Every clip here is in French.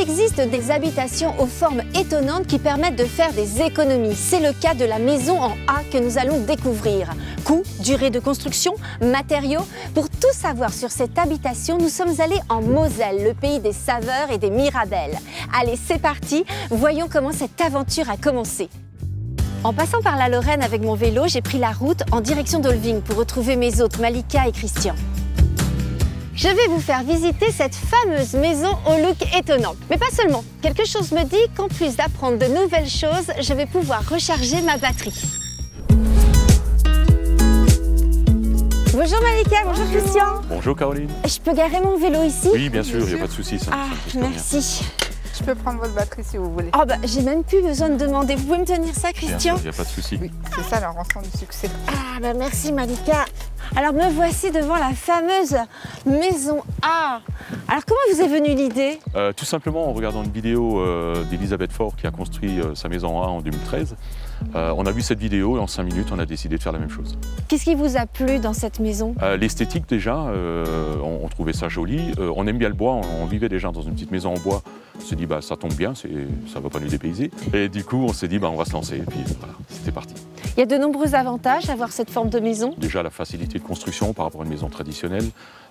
existe des habitations aux formes étonnantes qui permettent de faire des économies. C'est le cas de la maison en A que nous allons découvrir. Coût, durée de construction, matériaux. Pour tout savoir sur cette habitation, nous sommes allés en Moselle, le pays des saveurs et des mirabelles. Allez, c'est parti, voyons comment cette aventure a commencé. En passant par la Lorraine avec mon vélo, j'ai pris la route en direction d'Olving pour retrouver mes hôtes Malika et Christian. Je vais vous faire visiter cette fameuse maison au look étonnant. Mais pas seulement. Quelque chose me dit qu'en plus d'apprendre de nouvelles choses, je vais pouvoir recharger ma batterie. Bonjour Malika, bonjour Christian. Bonjour Caroline. Je peux garer mon vélo ici? Oui, bien sûr, il n'y a pas de souci. Ah, merci. Je peux prendre votre batterie si vous voulez. Oh bah, j'ai même plus besoin de demander. Vous pouvez me tenir ça, Christian? Il n'y a pas de souci. Oui, c'est ça la rançon du succès. Ah bah merci Malika. Alors me voici devant la fameuse maison A. Alors comment vous est venue l'idée? Tout simplement en regardant une vidéo d'Elisabeth Faure qui a construit sa maison A en 2013. On a vu cette vidéo et en 5 minutes on a décidé de faire la même chose. Qu'est-ce qui vous a plu dans cette maison? L'esthétique déjà, on trouvait ça joli. On aime bien le bois, on vivait déjà dans une petite maison en bois. On s'est dit bah, ça tombe bien, ça ne va pas nous dépayser. Et du coup on s'est dit bah, on va se lancer et puis voilà, c'était parti. Il y a de nombreux avantages à avoir cette forme de maison. Déjà la facilité de construction par rapport à une maison traditionnelle.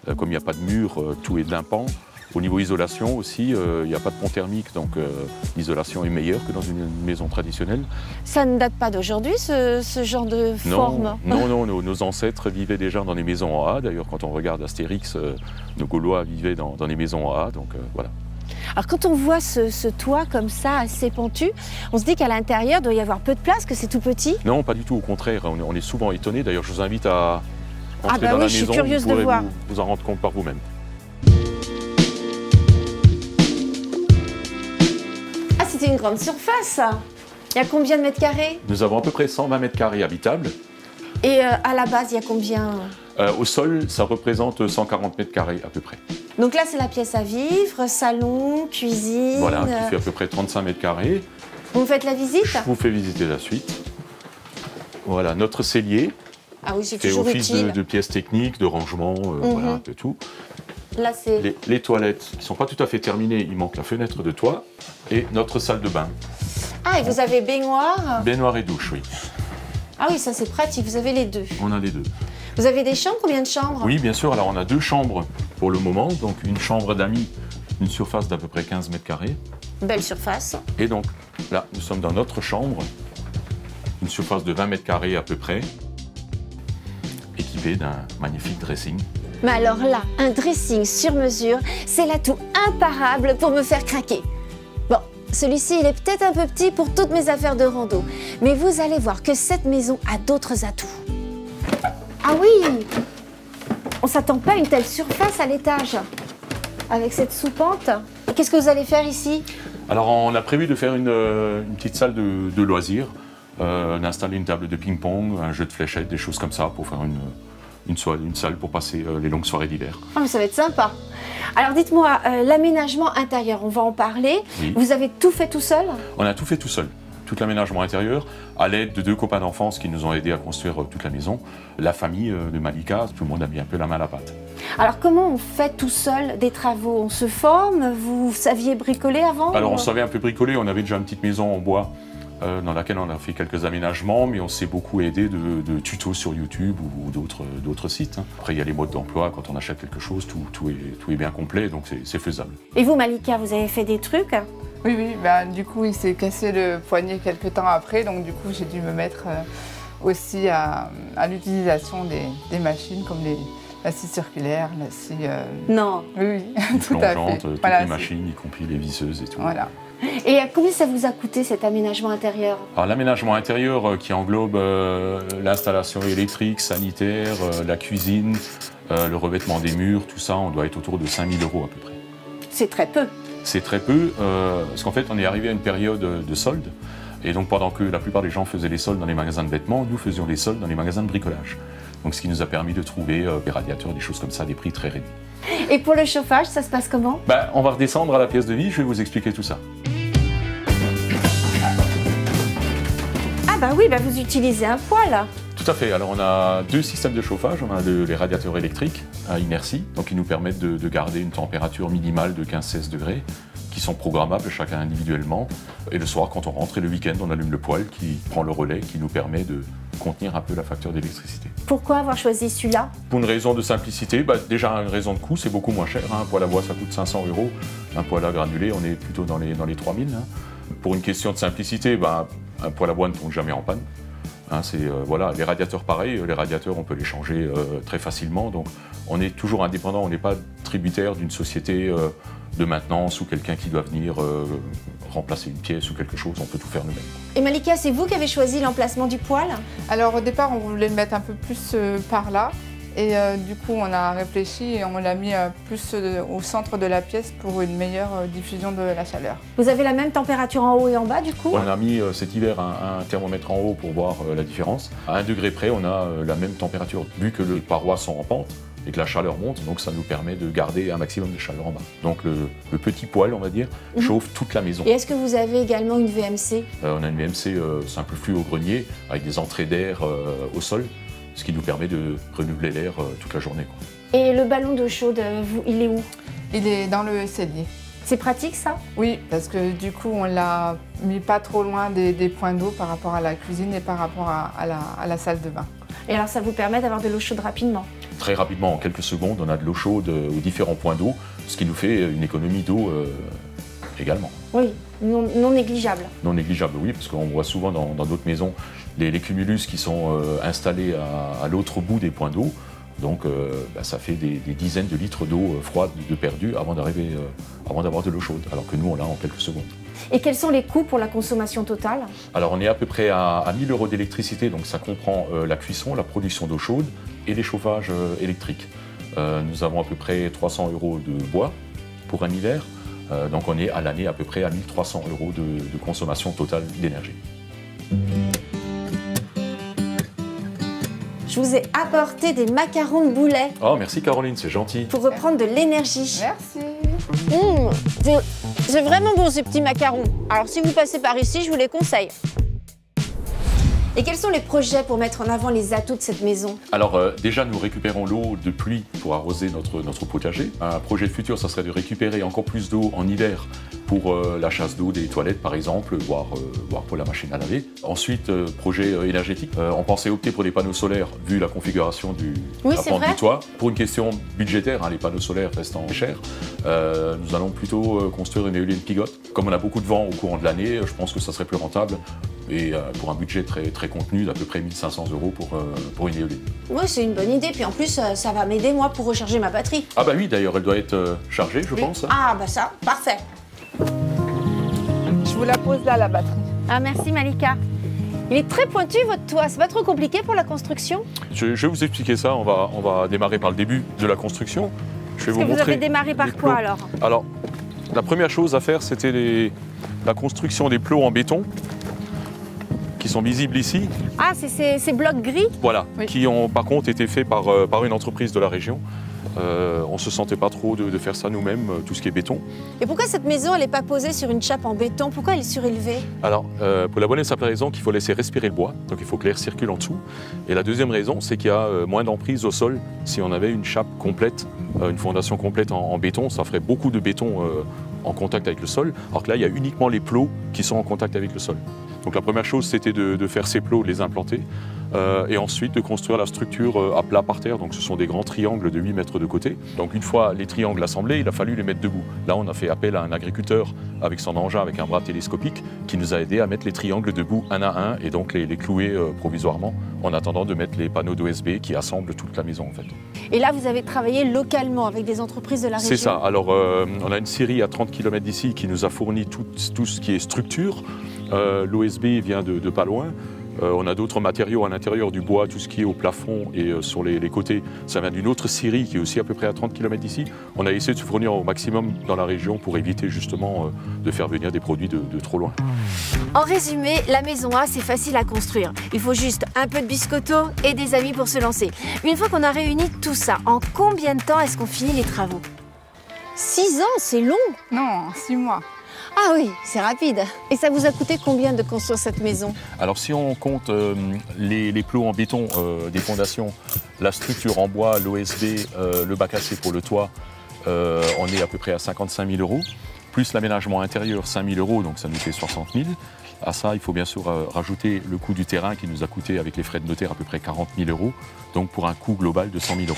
Comme il n'y a pas de mur, tout est d'un pan. Au niveau isolation aussi, il n'y a pas de pont thermique, donc l'isolation est meilleure que dans une maison traditionnelle. Ça ne date pas d'aujourd'hui, ce genre de forme? Non, nos ancêtres vivaient déjà dans des maisons en A. D'ailleurs, quand on regarde Astérix, nos Gaulois vivaient dans des maisons en A, donc voilà. Alors quand on voit ce toit comme ça, assez pentu, on se dit qu'à l'intérieur, il doit y avoir peu de place, que c'est tout petit? Non, pas du tout, au contraire, on est souvent étonnés. D'ailleurs, je vous invite à entrer dans la maison, vous pourrez vous en rendre compte par vous-même. Ah, c'était une grande surface. Il y a combien de mètres carrés? Nous avons à peu près 120 mètres carrés habitables. Et à la base, il y a combien? Au sol, ça représente 140 mètres carrés à peu près. Donc là, c'est la pièce à vivre, salon, cuisine... Voilà, qui fait à peu près 35 mètres carrés. Vous me faites la visite? Je vous fais visiter la suite. Voilà, notre cellier. Ah oui, c'est fait toujours office utile. de pièces techniques, de rangement, voilà, un peu tout. Là, c'est... Les toilettes qui ne sont pas tout à fait terminées, il manque la fenêtre de toit et notre salle de bain. Ah, et vous avez baignoire? Baignoire et douche, oui. Ah oui, ça c'est pratique, vous avez les deux. On a les deux. Vous avez des chambres? Combien de chambres? Oui, bien sûr. Alors, on a 2 chambres pour le moment. Donc, une chambre d'amis, une surface d'à peu près 15 mètres carrés. Belle surface. Et donc, là, nous sommes dans notre chambre, une surface de 20 mètres carrés à peu près, équipée d'un magnifique dressing. Mais alors là, un dressing sur mesure, c'est l'atout imparable pour me faire craquer. Bon, celui-ci, il est peut-être un peu petit pour toutes mes affaires de rando, mais vous allez voir que cette maison a d'autres atouts. Ah oui! On s'attend pas à une telle surface à l'étage, avec cette soupente. Qu'est-ce que vous allez faire ici? Alors, on a prévu de faire une petite salle de loisirs, d'installer une table de ping-pong, un jeu de fléchettes, des choses comme ça, pour faire une salle pour passer les longues soirées d'hiver. Oh, mais ça va être sympa. Alors dites-moi, l'aménagement intérieur, on va en parler. Oui. Vous avez tout fait tout seul? On a tout fait tout seul. Tout l'aménagement intérieur, à l'aide de 2 copains d'enfance qui nous ont aidés à construire toute la maison. La famille de Malika, tout le monde a mis un peu la main à la pâte. Alors comment on fait tout seul des travaux? On se forme? Vous saviez bricoler avant? Alors on savait un peu bricoler, on avait déjà une petite maison en bois dans laquelle on a fait quelques aménagements, mais on s'est beaucoup aidé de tutos sur YouTube ou d'autres sites. Après il y a les modes d'emploi, quand on achète quelque chose, tout est bien complet, donc c'est faisable. Et vous Malika, vous avez fait des trucs? Oui, bah, du coup, il s'est cassé le poignet quelques temps après, donc du coup, j'ai dû me mettre aussi à l'utilisation des machines comme la scie circulaire, la scie... Non. Oui, tout à fait. Toutes Voilà, les machines, y compris les visseuses et tout. Voilà. Et combien ça vous a coûté cet aménagement intérieur? Alors l'aménagement intérieur qui englobe l'installation électrique, sanitaire, la cuisine, le revêtement des murs, tout ça, on doit être autour de 5 000 € à peu près. C'est très peu. C'est très peu, parce qu'en fait on est arrivé à une période de soldes, et donc pendant que la plupart des gens faisaient les soldes dans les magasins de vêtements, nous faisions les soldes dans les magasins de bricolage. Donc ce qui nous a permis de trouver des radiateurs, des choses comme ça, à des prix très réduits. Et pour le chauffage, ça se passe comment? On va redescendre à la pièce de vie, je vais vous expliquer tout ça. Ah bah oui, vous utilisez un poêle. Tout à fait. Alors on a 2 systèmes de chauffage. On a les radiateurs électriques à inertie, donc qui nous permettent de garder une température minimale de 15-16 degrés, qui sont programmables chacun individuellement. Et le soir, quand on rentre, et le week-end, on allume le poêle qui prend le relais, qui nous permet de contenir un peu la facture d'électricité. Pourquoi avoir choisi celui-là? Pour une raison de simplicité, déjà une raison de coût, c'est beaucoup moins cher. Un poêle à bois, ça coûte 500 €. Un poêle à granulé, on est plutôt dans les 3000. Pour une question de simplicité, un poêle à bois ne tombe jamais en panne. Voilà, les radiateurs pareil, les radiateurs on peut les changer très facilement, donc on est toujours indépendant, on n'est pas tributaire d'une société de maintenance ou quelqu'un qui doit venir remplacer une pièce ou quelque chose, on peut tout faire nous-mêmes. Et Malika, c'est vous qui avez choisi l'emplacement du poêle? Alors au départ, on voulait le mettre un peu plus par là. Et du coup, on a réfléchi et on l'a mis plus au centre de la pièce pour une meilleure diffusion de la chaleur. Vous avez la même température en haut et en bas du coup? On a mis cet hiver un thermomètre en haut pour voir la différence. À 1 degré près, on a la même température. Vu que les parois sont en pente et que la chaleur monte, donc ça nous permet de garder un maximum de chaleur en bas. Donc le petit poêle, on va dire, chauffe toute la maison. Et est-ce que vous avez également une VMC? On a une VMC simple flux au grenier avec des entrées d'air au sol, ce qui nous permet de renouveler l'air toute la journée, quoi. Et le ballon d'eau chaude, il est où? Il est dans le cellier. C'est pratique ça? Oui, parce que du coup, on l'a mis pas trop loin des points d'eau par rapport à la cuisine et par rapport à la salle de bain. Et alors ça vous permet d'avoir de l'eau chaude rapidement? Très rapidement, en quelques secondes, on a de l'eau chaude aux différents points d'eau, ce qui nous fait une économie d'eau également. Oui, non négligeable. Non négligeable, oui, parce qu'on voit souvent dans d'autres maisons les cumulus qui sont installés à l'autre bout des points d'eau. Donc ça fait des dizaines de litres d'eau froide de perdu avant d'avoir de l'eau chaude, alors que nous on l'a en quelques secondes. Et quels sont les coûts pour la consommation totale? Alors on est à peu près à 1 000 € d'électricité, donc ça comprend la cuisson, la production d'eau chaude et les chauffages électriques. Nous avons à peu près 300 € de bois pour un hiver, donc on est à l'année à peu près à 1 300 € de consommation totale d'énergie. Je vous ai apporté des macarons de boulet. Oh, merci Caroline, c'est gentil. Pour reprendre de l'énergie. Merci. C'est vraiment bon ces petits macarons. Alors si vous passez par ici, je vous les conseille. Et quels sont les projets pour mettre en avant les atouts de cette maison? Alors déjà, nous récupérons l'eau de pluie pour arroser notre potager. Un projet futur, ça serait de récupérer encore plus d'eau en hiver pour la chasse d'eau des toilettes par exemple, voire pour la machine à laver. Ensuite, projet énergétique. On pensait opter pour des panneaux solaires vu la configuration la pente du toit. Pour une question budgétaire, les panneaux solaires restant chers, nous allons plutôt construire une éolienne pigote. Comme on a beaucoup de vent au courant de l'année, je pense que ça serait plus rentable. Et pour un budget très contenu d'à peu près 1 500 € pour une éolienne. Oui, c'est une bonne idée. Puis en plus, ça va m'aider moi pour recharger ma batterie. Ah bah oui, d'ailleurs, elle doit être chargée, je pense. Ah bah ça, parfait. Je vous la pose là, la batterie. Ah merci Malika. Il est très pointu votre toit, c'est pas trop compliqué pour la construction? Je vais vous expliquer ça, on va démarrer par le début de la construction. Je vais vous montrer. Vous avez démarré par quoi alors? Alors, la première chose à faire, c'était la construction des plots en béton, qui sont visibles ici. Ah, c'est ces blocs gris? Voilà, oui. Qui ont par contre été faits par une entreprise de la région. On ne se sentait pas trop de faire ça nous-mêmes, tout ce qui est béton. Et pourquoi cette maison, elle n'est pas posée sur une chape en béton? Pourquoi elle est surélevée? Alors, pour la bonne et simple raison qu'il faut laisser respirer le bois, donc il faut que l'air circule en dessous. Et la deuxième raison, c'est qu'il y a moins d'emprise au sol. Si on avait une chape complète, une fondation complète en béton, ça ferait beaucoup de béton en contact avec le sol, alors que là, il y a uniquement les plots qui sont en contact avec le sol. Donc la première chose, c'était de faire ces plots, de les implanter, et ensuite de construire la structure à plat par terre. Donc ce sont des grands triangles de 8 mètres de côté. Donc une fois les triangles assemblés, il a fallu les mettre debout. Là, on a fait appel à un agriculteur avec son engin, avec un bras télescopique, qui nous a aidé à mettre les triangles debout un à un, et donc les clouer provisoirement, en attendant de mettre les panneaux d'OSB qui assemblent toute la maison en fait. Et là, vous avez travaillé localement avec des entreprises de la région? C'est ça. Alors, on a une scierie à 30 km d'ici qui nous a fourni tout ce qui est structure. L'OSB vient de pas loin. On a d'autres matériaux à l'intérieur, du bois, tout ce qui est au plafond et sur les côtés. Ça vient d'une autre scierie qui est aussi à peu près à 30 km d'ici. On a essayé de se fournir au maximum dans la région pour éviter justement de faire venir des produits de trop loin. En résumé, la maison A, c'est facile à construire. Il faut juste un peu de biscotto et des amis pour se lancer. Une fois qu'on a réuni tout ça, en combien de temps est-ce qu'on finit les travaux? 6 ans, c'est long. Non, 6 mois. Ah oui, c'est rapide. Et ça vous a coûté combien de construire cette maison? Alors si on compte les plots en béton des fondations, la structure en bois, l'OSB, le bac à sable pour le toit, on est à peu près à 55 000 €. plus l'aménagement intérieur, 5 000 €, donc ça nous fait 60 000. À ça, il faut bien sûr rajouter le coût du terrain qui nous a coûté, avec les frais de notaire, à peu près 40 000 €, donc pour un coût global de 100 000 €.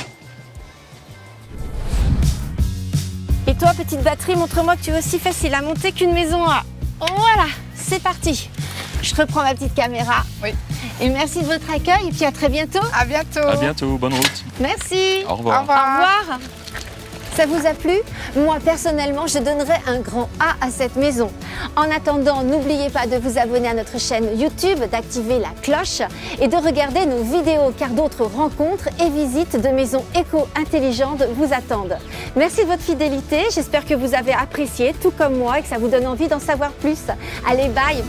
Et toi, petite batterie, montre-moi que tu es aussi facile à monter qu'une maison A. Voilà, c'est parti. Je reprends ma petite caméra. Oui. Et merci de votre accueil et puis à très bientôt. À bientôt. À bientôt, bonne route. Merci. Au revoir. Au revoir. Au revoir. Ça vous a plu? Moi, personnellement, je donnerais un grand A à cette maison. En attendant, n'oubliez pas de vous abonner à notre chaîne YouTube, d'activer la cloche et de regarder nos vidéos car d'autres rencontres et visites de maisons éco-intelligentes vous attendent. Merci de votre fidélité. J'espère que vous avez apprécié, tout comme moi, et que ça vous donne envie d'en savoir plus. Allez, bye!